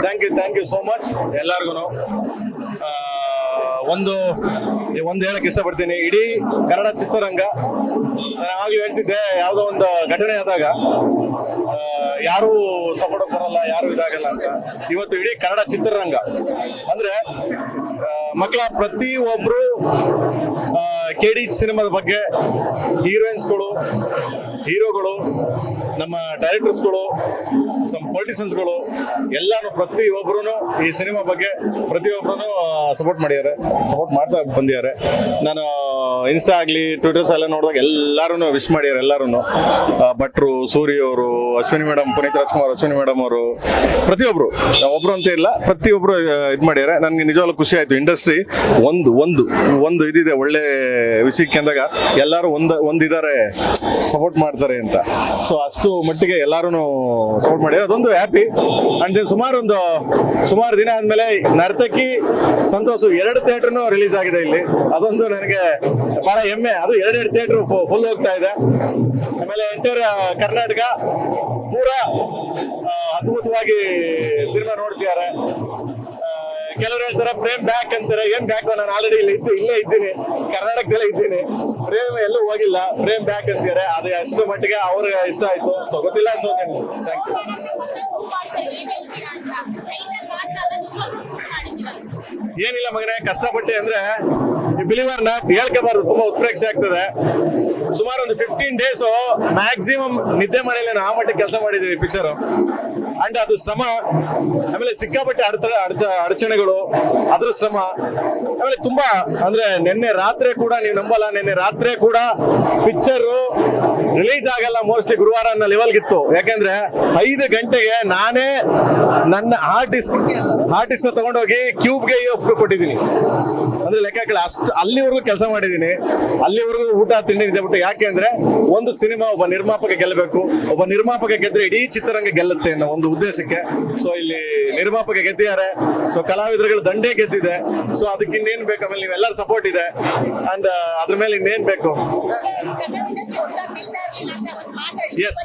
Thank you so much ಎಲ್ಲರಿಗೂ. ಒಂದು ಹೇಳಕ್ ಇಷ್ಟಪಡ್ತೀನಿ, ಇಡೀ ಕನ್ನಡ ಚಿತ್ರರಂಗ, ನಾನು ಆವಾಗಲೂ ಹೇಳ್ತಿದ್ದೆ, ಯಾವುದೋ ಒಂದು ಘಟನೆ ಆದಾಗ ಯಾರು ಸಪೋರ್ಟ್ ಬರಲ್ಲ, ಯಾರು ಇದಾಗಲ್ಲ ಅಂತ. ಇವತ್ತು ಇಡೀ ಕನ್ನಡ ಚಿತ್ರರಂಗ ಅಂದ್ರೆ ಮಕ್ಕಳ ಪ್ರತಿಯೊಬ್ರು KD ಸಿನಿಮಾದ ಬಗ್ಗೆ, ಹೀರೋಯಿನ್ಸ್ಗಳು, ಹೀರೋಗಳು, ನಮ್ಮ ಡೈರೆಕ್ಟರ್ಸ್ಗಳು, ಪೊಲಿಟಿಷಿಯನ್ಸ್ಗಳು ಎಲ್ಲಾನು ಪ್ರತಿಯೊಬ್ಬರು ಈ ಸಿನಿಮಾ ಬಗ್ಗೆ ಪ್ರತಿಯೊಬ್ಬರು ಸಪೋರ್ಟ್ ಮಾಡ್ತಾ ಬಂದಿದ್ದಾರೆ. ನಾನು ಇನ್ಸ್ಟಾ ಆಗಲಿ ಟ್ವಿಟರ್ಸ್ ಎಲ್ಲ ನೋಡಿದಾಗ ಎಲ್ಲರೂ ವಿಶ್ ಮಾಡ್ಯಾರ. ಎಲ್ಲರೂ ಭಟ್ರು, ಸೂರಿ ಅವರು, ಅಶ್ವಿನಿ ಮೇಡಮ್, ಪುನೀತ್ ರಾಜ್ಕುಮಾರ್, ಅಶ್ವಿನಿ ಮೇಡಮ್ ಅವರು, ಪ್ರತಿಯೊಬ್ರು, ಒಬ್ರು ಅಂತ ಇಲ್ಲ, ಪ್ರತಿಯೊಬ್ರು ಇದು ಮಾಡ್ಯಾರ. ನನಗೆ ನಿಜವಾಗ್ಲೂ ಖುಷಿ ಆಯ್ತು. ಇಂಡಸ್ಟ್ರಿ ಒಂದು ಇದಿದೆ ಒಳ್ಳೆ ವಿಷಯಕ್ಕೆ ಅಂದಾಗ ಎಲ್ಲರೂ ಒಂದಿದ್ದಾರೆ, ಸಪೋರ್ಟ್ ಮಾಡ್ತಾರೆ ಅಂತ. ಸೊ ಅಷ್ಟು ಮಟ್ಟಿಗೆ ಎಲ್ಲರೂ ಸಪೋರ್ಟ್ ಮಾಡಿದ್ದಾರೆ, ಅದೊಂದು ಹ್ಯಾಪಿ. ಅಂಡ್ ಸುಮಾರು ದಿನ ಆದ್ಮೇಲೆ ನರ್ತಕಿ ಸಂತೋಷ್ 2 ಥಿಯೇಟರ್ನು ರಿಲೀಸ್ ಆಗಿದೆ ಇಲ್ಲಿ. ಅದೊಂದು ನನಗೆ ಬಹಳ ಹೆಮ್ಮೆ. ಅದು 2 ಥಿಯೇಟರ್ ಫುಲ್ ಹೋಗ್ತಾ ಇದೆ. ಆಮೇಲೆ ಎಂಟರ್ ಕರ್ನಾಟಕ ಪೂರಾ ಅದ್ಭುತವಾಗಿ ಸಿನಿಮಾ ನೋಡ್ತಿದ್ದಾರೆ. ಕೆಲವರು ಹೇಳ್ತಾರೆ ಪ್ರೇಮ್ ಬ್ಯಾಕ್ ಅಂತಾರೆ. ಏನ್ ಬ್ಯಾಕ್? ನಾನು ಆಲ್ರೆಡಿ ಇಲ್ಲೇ ಇದ್ದೀನಿ, ಕರ್ನಾಟಕದಲ್ಲೇ ಇದ್ದೀನಿ. ಪ್ರೇಮ್ ಎಲ್ಲೂ ಹೋಗಿಲ್ಲ, ಪ್ರೇಮ್ ಬ್ಯಾಕ್ ಅಂತಾರೆ. ಅದು ಅಷ್ಟು ಮಟ್ಟಿಗೆ ಅವ್ರಿಗೆ ಇಷ್ಟ ಆಯ್ತು. ಸೊ ಗೊತ್ತಿಲ್ಲ, ಸೊ ಥ್ಯಾಂಕ್ ಯು. ಏನಿಲ್ಲ ಮಗನೇ, ಕಷ್ಟಪಟ್ಟೆ ಅಂದ್ರೆ ಬಿಲೀವರ್ ನಾಟ್ ಹೇಳ್ಕೋಬಾರ್ದು, ತುಂಬಾ ಉತ್ಪ್ರೇಕ್ಷೆ ಆಗ್ತದೆ. ಸುಮಾರು ಒಂದು 15 days ಮ್ಯಾಕ್ಸಿಮಮ್ ನಿದ್ದೆ ಮಾಡಿಲ್ಲ, ಆ ಮಟ್ಟಿಗೆ ಕೆಲಸ ಮಾಡಿದೀವಿ ಪಿಕ್ಚರ್. ಅಂಡ್ ಅದು ಶ್ರಮ. ಆಮೇಲೆ ಸಿಕ್ಕಾಪಟ್ಟೆ ಅಡಚಣೆಗಳು, ಅದ್ರ ಶ್ರಮ. ಆಮೇಲೆ ತುಂಬಾ ಅಂದ್ರೆ ನಿನ್ನೆ ರಾತ್ರಿ ಕೂಡ, ನೀವು ನಂಬಲ್ಲ, ನಿನ್ನೆ ರಾತ್ರಿ ಕೂಡ ಪಿಕ್ಚರ್ ರಿಲೀಸ್ ಆಗಲ್ಲ ಮೋಸ್ಟ್ಲಿ ಗುರುವಾರ ಅನ್ನೋ ಲೆವೆಲ್ಗಿತ್ತು. ಯಾಕೆಂದ್ರೆ 5 ಗಂಟೆಗೆ ನಾನೇ ನನ್ನ ಹಾರ್ಡ್ ಡಿಸ್ಕ್ ನ ತಗೊಂಡೋಗಿ ಕ್ಯೂಬ್ಗೆ ಕೊಟ್ಟಿದ್ದೀನಿ. ಅಂದ್ರೆ ಲೆಕ್ಕ ಅಷ್ಟು ಅಲ್ಲಿವರೆಗೂ ಕೆಲಸ ಮಾಡಿದ್ದೀನಿ, ಅಲ್ಲಿವರೆಗೂ ಊಟ ತಿಂಡಿ ಇದೆ ಬಿಟ್ಟು. ಯಾಕೆ ಅಂದ್ರೆ ಒಂದು ಸಿನಿಮಾ ಒಬ್ಬ ನಿರ್ಮಾಪಕ ಗೆಲ್ಲಬೇಕು, ಒಬ್ಬ ನಿರ್ಮಾಪಕ ಗೆದ್ರೆ ಇಡೀ ಚಿತ್ರರಂಗ ಗೆಲ್ಲುತ್ತೆ ಅನ್ನೋ ಒಂದು ಉದ್ದೇಶಕ್ಕೆ. ಸೊ ಇಲ್ಲಿ ನಿರ್ಮಾಪಕ ಗೆದ್ದಿದ್ದಾರೆ, ಸೊ ಕಲಾವಿದರುಗಳು ದಂಡೇ ಗೆದ್ದಿದೆ. ಸೊ ಅದಕ್ಕೆ ಇನ್ನೇನ್ ಬೇಕು? ಆಮೇಲೆ ನೀವೆಲ್ಲರ ಸಪೋರ್ಟ್ ಇದೆ, ಅಂಡ್ ಅದ್ರ ಮೇಲೆ ಇನ್ನೇನ್ ಬೇಕು? ಎಸ್,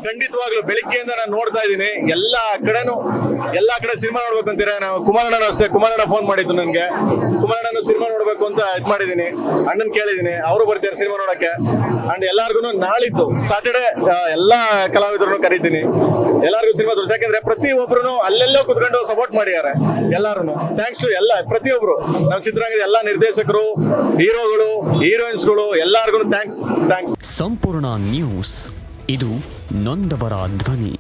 ಖಂಡಿತವಾಗ್ಲು ಬೆಳಿಗ್ಗೆಯಿಂದ ನಾನು ನೋಡ್ತಾ ಇದ್ದೀನಿ. ಎಲ್ಲಾ ಕಡೆ ಸಿನಿಮಾ ನೋಡ್ಬೇಕು ಅಂತೀರಾ. ನಾವು ಕುಮಾರಣ್ಣನ ಅಷ್ಟೇ, ಕುಮಾರಣ್ಣ ಫೋನ್ ಮಾಡಿದ್ದು ನನಗೆ, ಕುಮಾರಣ್ಣನ ಸಿನಿಮಾ ನೋಡ್ಬೇಕು ಅಂತ ಇದು ಮಾಡಿದೀನಿ. ಅಣ್ಣನ್ ಕೇಳಿದೀನಿ, ಅವರು ಬರ್ತಾರೆ ಸಿನಿಮಾ ನೋಡಕ್ಕೆ. ಅಂಡ್ ಎಲ್ಲಾರ್ಗು ನಾಳಿದ್ದು ಸಾಟರ್ಡೆ ಎಲ್ಲಾ ಕಲಾವಿದರನ್ನು ಕರೀತೀನಿ, ಎಲ್ಲಾರ್ಗು ಸಿನಿಮಾ ತೋರಿಸಿ. ಯಾಕಂದ್ರೆ ಪ್ರತಿಯೊಬ್ರು ಅಲ್ಲೆಲ್ಲೋ ಕುತ್ಕೊಂಡು ಸಪೋರ್ಟ್ ಮಾಡಿದ್ದಾರೆ ಎಲ್ಲಾರು. ಥ್ಯಾಂಕ್ಸ್ ಟು ಎಲ್ಲ ಪ್ರತಿಯೊಬ್ರು, ನಮ್ಮ ಚಿತ್ರರಂಗದ ಎಲ್ಲಾ ನಿರ್ದೇಶಕರು, ಹೀರೋಗಳು, ಹೀರೋಯಿನ್ಸ್ಗಳು ಎಲ್ಲಾರ್ಗು ಥ್ಯಾಂಕ್ಸ್. ಸಂಪೂರ್ಣ ನ್ಯೂಸ್, ಇದು ನೊಂದವರ ಧ್ವನಿ.